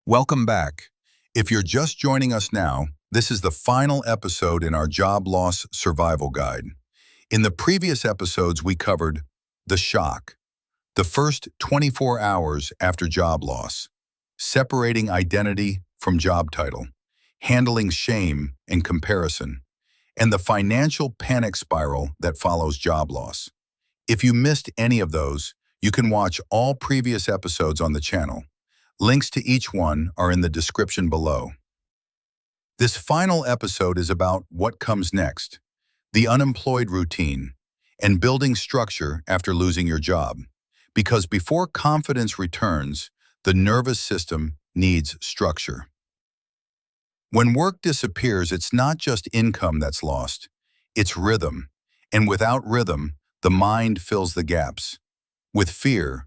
Welcome back. If you're just joining us now, this is the final episode in our Job Loss Survival Guide. In the previous episodes, we covered the shock, the first 24 hours after job loss, separating identity from job title, handling shame and comparison, and the financial panic spiral that follows job loss. If you missed any of those, you can watch all previous episodes on the channel. Links to each one are in the description below. This final episode is about what comes next, the unemployed routine, and building structure after losing your job. Because before confidence returns, the nervous system needs structure. When work disappears, it's not just income that's lost, it's rhythm. And without rhythm, the mind fills the gaps. With fear,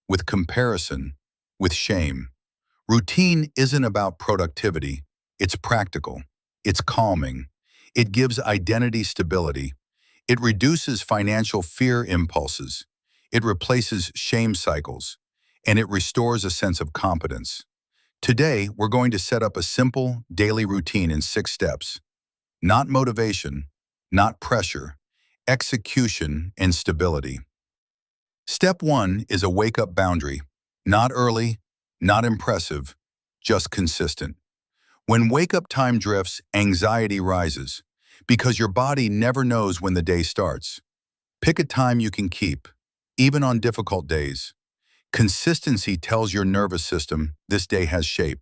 with comparison, with shame. Routine isn't about productivity, it's practical, it's calming, it gives identity stability, it reduces financial fear impulses, it replaces shame cycles, and it restores a sense of competence. Today, we're going to set up a simple daily routine in 6 steps. Not motivation, not pressure, execution and stability. Step 1 is a wake-up boundary. Not early, not impressive, just consistent. When wake-up time drifts, anxiety rises because your body never knows when the day starts. Pick a time you can keep, even on difficult days. Consistency tells your nervous system this day has shape.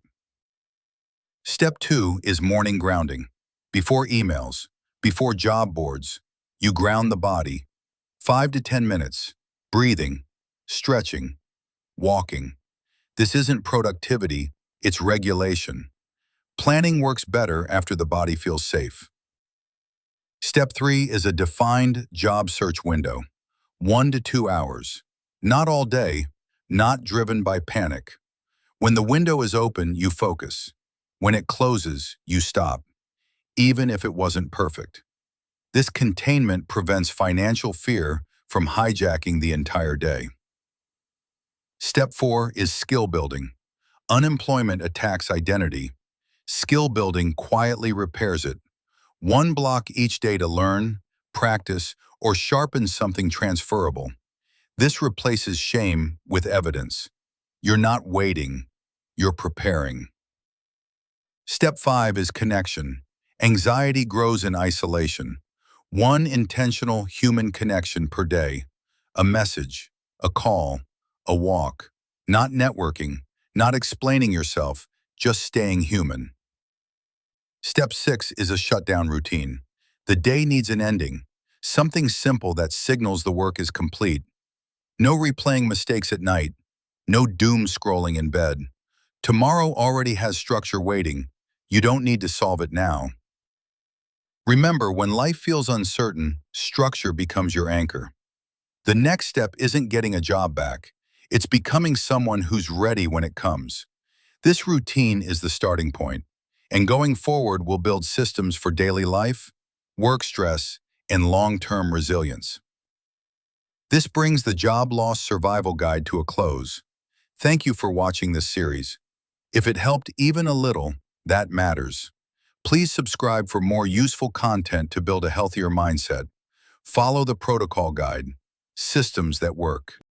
Step 2 is morning grounding. Before emails, before job boards, you ground the body. 5 to 10 minutes, breathing, stretching, walking. This isn't productivity, it's regulation. Planning works better after the body feels safe. Step 3 is a defined job search window. 1 to 2 hours. Not all day, not driven by panic. When the window is open, you focus. When it closes, you stop, even if it wasn't perfect. This containment prevents financial fear from hijacking the entire day. Step 4 is skill building. Unemployment attacks identity. Skill building quietly repairs it. 1 block each day to learn, practice, or sharpen something transferable. This replaces shame with evidence. You're not waiting, you're preparing. Step 5 is connection. Anxiety grows in isolation. 1 intentional human connection per day. A message, a call, a walk. Not networking, not explaining yourself, just staying human. Step 6 is a shutdown routine. The day needs an ending. Something simple that signals the work is complete. No replaying mistakes at night. No doom scrolling in bed. Tomorrow already has structure waiting. You don't need to solve it now. Remember, when life feels uncertain, structure becomes your anchor. The next step isn't getting a job back. It's becoming someone who's ready when it comes. This routine is the starting point, and going forward we'll build systems for daily life, work stress, and long-term resilience. This brings the Job Loss Survival Guide to a close. Thank you for watching this series. If it helped even a little, that matters. Please subscribe for more useful content to build a healthier mindset. Follow the protocol guide, systems that work.